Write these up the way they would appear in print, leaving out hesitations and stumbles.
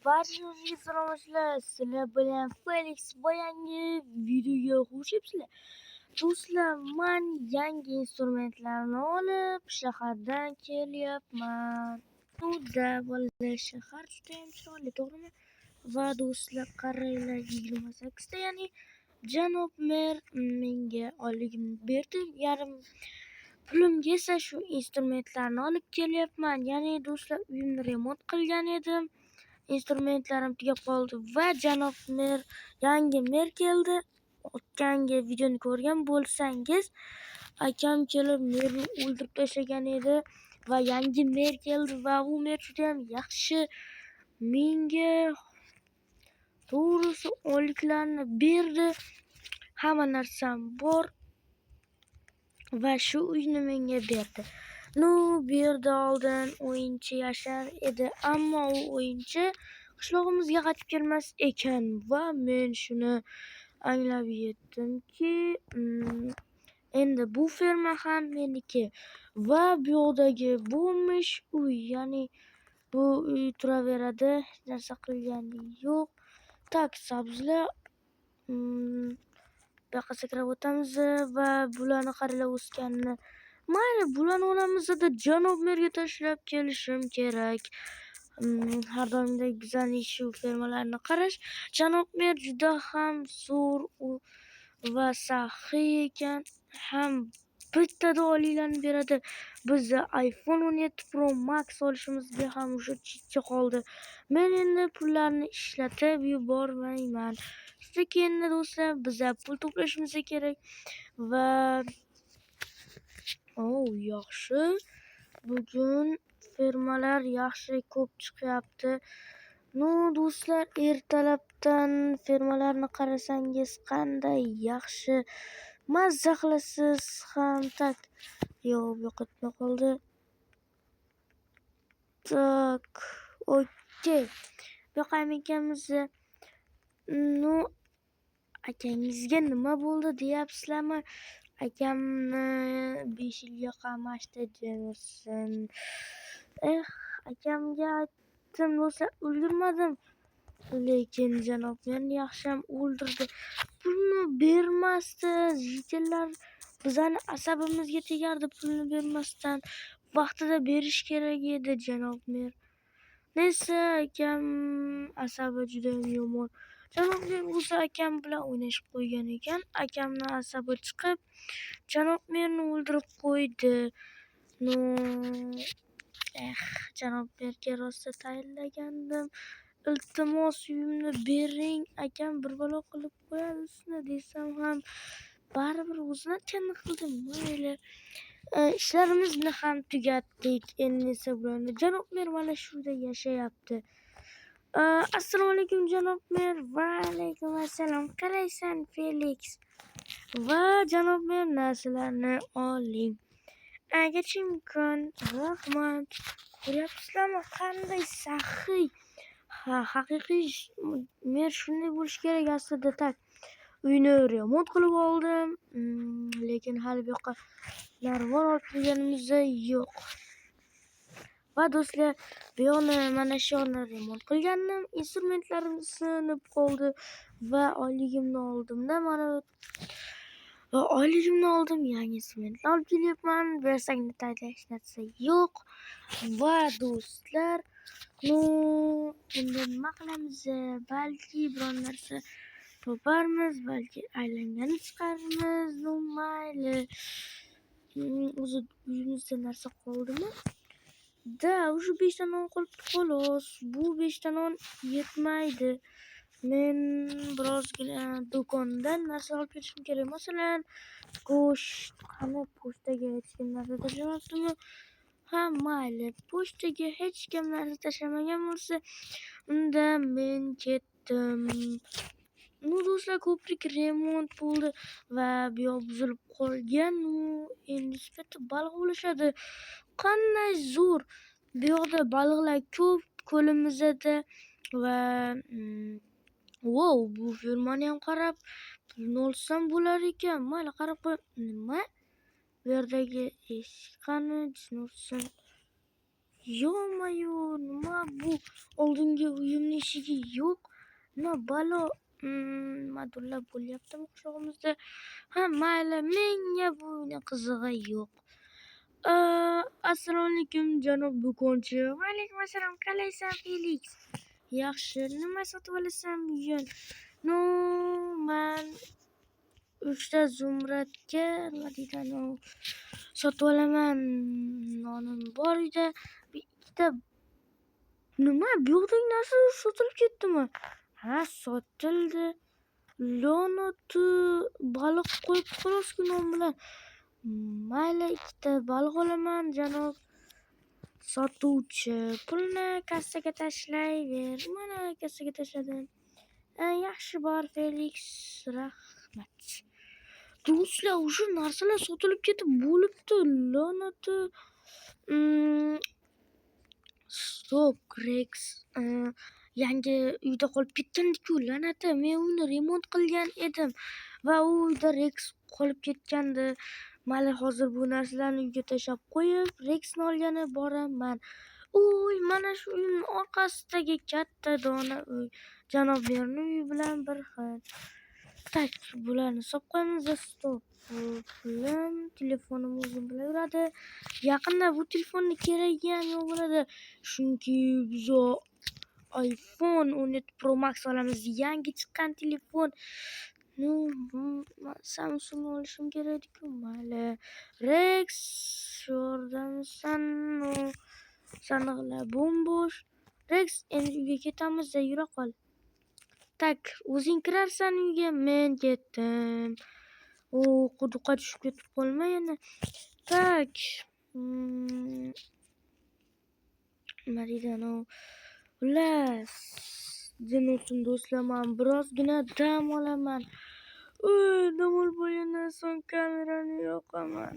Barchangizga salom. Sizlar bilan Felix va yangi videoga xush kelibsizlar. Do'stlar, men yangi instrumentlarni olib shahardan kelyapman. Unda bolalar shahar juda ham chiroyli, to'g'rimi? Va do'stlar, qaranglar, 28 ta, ya'ni janob mer menga oyligimni berdi. Yarim pulimga esa shu instrumentlarni olib kelyapman. Ya'ni do'stlar, uyimni remont qilgan edim. Instrumentlarim tugab qoldi va janob mer, yangi mer keldi. O'tgangi videoni ko'rgan bo'lsangiz, akam kelib merni o'ldirib tashlagan edi va yangi mer keldi va u mer juda ham yaxshi. Menga to'g'risi oyliklarni berdi. Hamma narsam bor va shu uyni menga berdi. Bu yerda oldin o'yinchi yashar edi, ammo u o'yinchi qishlog'imizga qaytib kelmas ekan va men shuni anglab yetdimki, endi bu ferma ham meniki va bu yoqdagi bo'lmish uy, ya'ni bu uy turaveradi, hech narsa qilgani yo'q. Tak, sabzilar, bu yoqqa sakrab o'tamiz va bularni qaranglar o'sganini. Mayli, bularni onamizda janob merga tashlab kelishim kerak. Har doimdek bizning shu fermalarni qarash. Janob mer juda ham zo'r va saxiy ekan. Ham bittada oyliklarni beradi. Bizni iPhone 17 Pro Max olishimizga ham o'sha chekka qoldi. Men endi pullarni ishlatib yubormayman. Lekin do'stlar, biz pul to'plashimiz kerak va yaxshi. Bugun fermalar yaxshi ko'p chiqyapti. Do'stlar, ertalabdan fermalarni qarasangiz qanday yaxshi. Mazza qilasiz ham. Tak, yo'q, bu yoqqa qoldi. Tak, okey. Bu yoqqa ekanmiz. Akangizga nima bo'ldi deyapsizlarmi? Akamni 5 yilga qamashdi desin. Akamga aytdim do'stlar, o'ldirmadim. Lekin janob meni yaxshi ham o'ldirdi. Pulni bermasdi. Jitillar bizani asabimizga tegardi, pulni bermasdan. Vaqtida berish kerak edi janob mer. Neyse, akam asabi juda yomon. Janob mer o'zi akam bilan o'ynashib qo'ygan ekan. Akamni asabi chiqib, janob merni o'ldirib qo'ydi. Janob merga rosa tayinlagandim. Iltimos, uyimni bering, akam bir balo qilib qo'yadi sizni desam ham baribir o'zini aytganini qildim. Mayli. Ishlarimizni ham tugatdik. Endi esa bularni janob mer mana shunda yashayapti. Assalomu alaykum janob mer. Va alaykum assalom. Qaraysan Felix. Va janob mer, narsalarni oling. Agacha mumkin. Rahmat. Ko'ryapsizlarmi qanday saxiy? Haqiqiy mer shunday bo'lish kerak aslida. Tak, uyni remont qilib oldim, lekin hali bu yoqqa narvon olib kelganimiz yo'q. Va do'stlar, bu yoqni mana shu yoqni remont qilgandim. Instrumentlarim sinib qoldi va oyligimni oldim-da, mana oyligimni oldim, yangi instrumentlar olib kelyapman. Bersangni tayda hech narsa yo'q. Va do'stlar, endi nima qilamiz? Balki biron narsa toparmiz, balki aylangani chiqarmiz. Mayli. O'zi uyimizda narsa qoldimi? O'sha 5 ta non qolibdi xolos. Bu 5 ta non yetmaydi. Men birozgina do'kondan narsa olib kelishim kerak. Masalan, go'sht. Qani pochtaga hech kim narsa tashlamabdimi? Ha, mayli. Pochtaga hech kim narsa tashlamagan bo'lsa, unda men ketdim. Do'stlar, ko'prik remont bo'ldi va bu yoq buzilib qolgan. Endi sifatda baliq bo'lishadi. Qanday zo'r. Bu yoqda baliqlar ko'p ko'limizda va bu fermani ham qarab pulni olsam bo'lar ekan. Mayli, qarab qo'y. Nima? Bu yerdagi eshik qani? Yo-mayo, nima bu? Oldingi uyimni eshigi yo'q. Nima balo? Nimadirlar bo'lyaptimi quchog'imizda? Ha, mayli, menga bu uyni qizig'i yo'q. Assalomu alaykum janob do'konchi. Va alaykum assalom. Qalaysan, Felix? Yaxshi. Nima sotib olasan bugun? No, men 3 ta zumradga nima deydi sotib olaman. Nonim bor edi. Ikkita nima bu yoqdagi narsa sotilib ketdimi? Ha, sotildi. La'nati baliq qo'yib xolos-ku non bilan. Mayli, ikkita baliq olaman janob sotuvchi. Pulni kassaga tashlayver. Mana kassaga tashladim. Yaxshi bor Felix, rahmat. Do'stlar, o'sha narsalar sotilib ketib bo'libdi. La'nati. Stop, Rex. Yangi uyda qolib ketgandik-ku, la'nati. Men uyni remont qilgan edim va u uyda Rex qolib ketgandi. Mayli, hozir bu narsalarni uyga tashlab qo'yib, Rexni olgani boraman. Uy, mana shu uyning orqasidagi katta dona uy. Janob Berni uyi bilan bir xil. Tak, bularni solib qo'yamiz. Stop. Pulim, telefonim o'zim bilan yuradi. Yaqinda bu telefonni keragi ham yo'q bo'ladi. Chunki biz iPhone 17 Pro Max olamiz. Yangi chiqqan telefon. Samsung olishim kerak-ku. Mayli. Rex, yordamsan. Sandiqlar bo'm-bo'sh. Rex, endi uyga ketamiz, yura qol. Tak, o'zing kirarsan uyga, men ketdim. Quduqqa tushib ketib qolma yana. Tak. Nima deydi Xullas, jin ursin do'stlar, men birozgina dam olaman. Dam olib bo'lgandan so'ng kamerani yoqaman.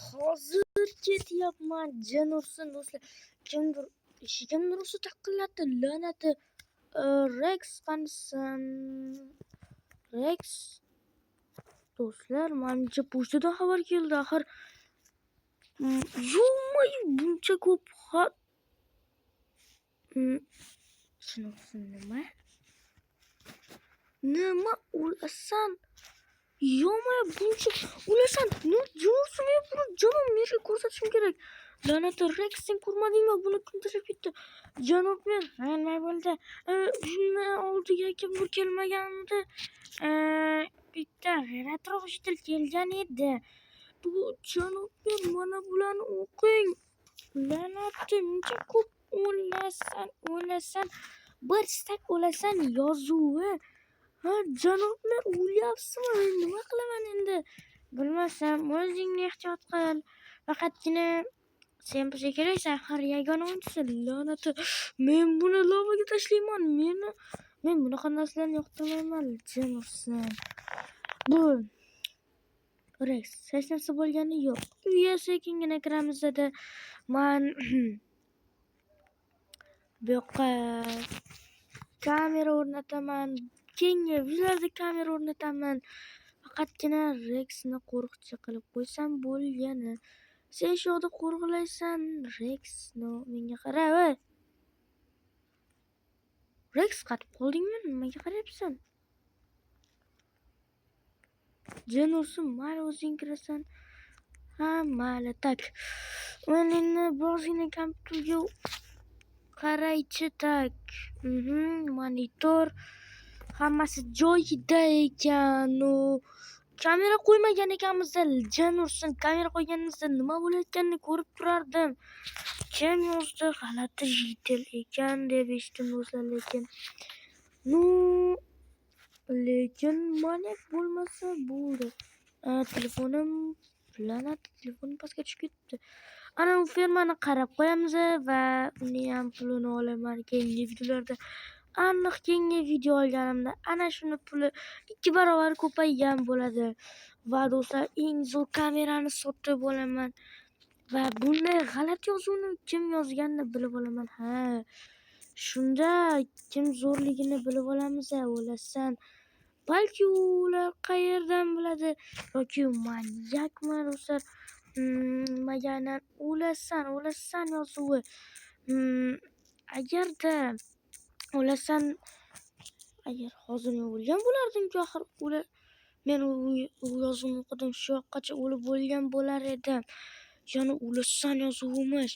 Hozir ketyapman, jin ursin do'stlar. Kimdir eshigimni ursa taqillatdi, la'nati. Rex qanisan? Rex. Do'stlar, menimcha pochtadan xabar keldi. Axir yo'qmay buncha ko'p xat. Nima? Nima o'lasan? Yo'qmay buncha o'lasan. Yo'qsa men buni janob Merga ko'rsatishim kerak. La'nati Rex, sen ko'rmadingmi? Buni kim tashlab ketdi? Janob Mer, nima bo'ldi? Shundan oldiga kimdir kelmagandi. Bitta g'ayratroq eshitib kelgan edi. Bu janob Mer, mana bularni o'qing. La'nati, muncha ko'p o'lasan. Bir stak o'lasan yozuvi. Ha, janob Mer, o'lyapsizmi? Nima qilaman endi? Bilmasam, o'zingni ehtiyot qil. Faqatgina sen bizga keraksan, har yagona o'yinchisan. La'nati, men buni lavaga tashlayman. Men bunaqa narsalarni yoqtirmayman. Jin ursin. Bu Rex, hech narsa bo'lgani yo'q. Uyga sekingina kiramiz dedi. Men bu yoqqa kamera o'rnataman. Keyingi videolarda kamera o'rnataman. Faqatgina Rexni qo'riqchi qilib qo'ysam bo'lgani. Sen shu yoqda qo'rg'ilaysan, Rex. Menga qara, voy. Rex, qatib qoldingmi? Nimaga qarayapsan? Jin ursin, mayli o'zing kirasan. Ha, mayli, tak. Men endi birozgina kompyuterga qaraychi, tak. Monitor hammasi joyida ekan. Kamera qo'ymagan ekanmiz, jin ursin. Kamera qo'yganimizda nima bo'layotganini ko'rib turardim. Kim yozdi? G'alati jitel ekan deb eshitdim do'stlar, lekin maniak bo'lmasa bo'ldi. Telefonim pastga tushib ketdi. Ana u fermani qarab qo'yamiz va uni ham pulini olaman keyingi videolarda. Aniq keyingi video olganimda ana shuni puli 2 barobar ko'paygan bo'ladi. Va do'stlar, eng zo'r kamerani sotib olaman. Va bunday g'alati yozuvni kim yozganini bilib olaman. Ha. Shunda kim zo'rligini bilib olamiz, o'lasan. Balki ular qayerdan biladi yoki maniakmi do'stlar. Maganan o'lasan yozuvi. Agarda o'lasan, agar hozir men o'lgan bo'lardim-ku, axir men u yozuvni o'qidim, shu yoqqacha o'lib bo'lgan bo'lar edim. Yana o'lasan yozuvimish.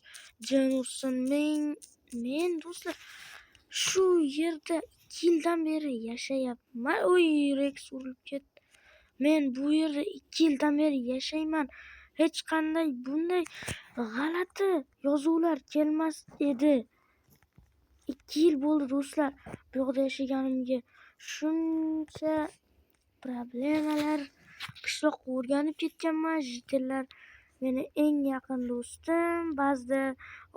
Jan ursin. Men do'stlar shu yerda 2 yildan beri yashayapman. Oy, Rex urilib ketdi. Men bu yerda 2 yildan beri yashayman. Hech qanday bunday g'alati yozuvlar kelmas edi. 2 yil bo'ldi do'stlar bu yoqda yashaganimga. Shuncha problemalar, qishloqqa o'rganib ketganman. Jitellar meni eng yaqin do'stim. Ba'zida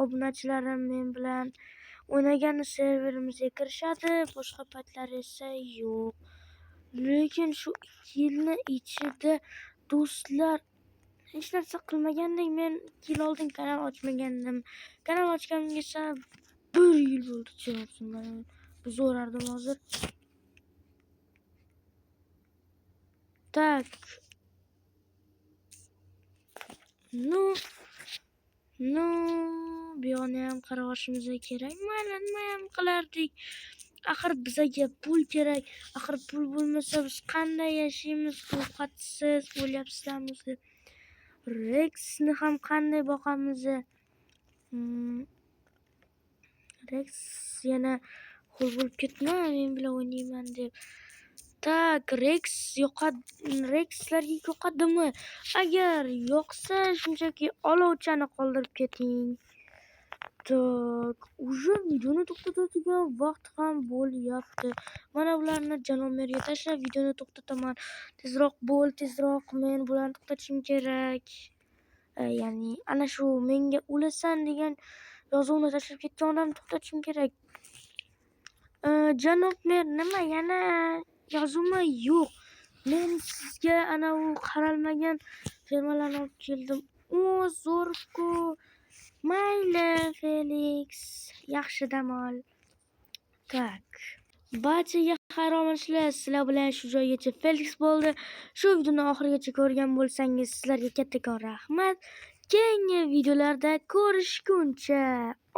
obunachilarim men bilan o'ynaganda serverimizga kirishadi, boshqa paytlar esa yo'q. Lekin shu 2 yilni ichida do'stlar hech narsa qilmagandek. Men 2 yil oldin kanal ochmagandim. Kanal ochganimga esa 1 yil bo'ldi. Javob buzorardim hozir. Tak. Nu, bu yoqni ham qarab olishimiz kerak. Mayli, nima ham qilardik? Axir bizga pul kerak. Axir pul bo'lmasa biz qanday yashaymiz? Ovqatsiz o'lyapsizlarmi? Rexni ham qanday boqamiz? Rex yana xul bo'lib ketma, men bilan o'ynayman deb. Tak, Rexlarga yoqadimi? Agar yoqsa, shunchaki olovchani qoldirib keting. Tak, уже videoni to'xtatadigan vaqt ham bo'lyapti. Mana bularni janomerga tashlab videoni to'xtataman. Tezroq bo'l, tezroq, men bularni to'xtatishim kerak. Ya'ni ana shu menga o'lasan degan yozuvni tashlab ketgan odamni to'xtatishim kerak. Janob mer, nima yana yozuvmi? Yo'q. Men sizga ana u qaralmagan fermalarni olib keldim. O, zo'r-ku. Mayli, Felix. Yaxshi dam ol. Tak. Barchaga xayr omishlar. Sizlar bilan shu joygacha Felix bo'ldi. Shu videoni oxirigacha ko'rgan bo'lsangiz, sizlarga kattakon rahmat. Keyingi videolarda ko'rishguncha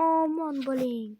omon bo'ling.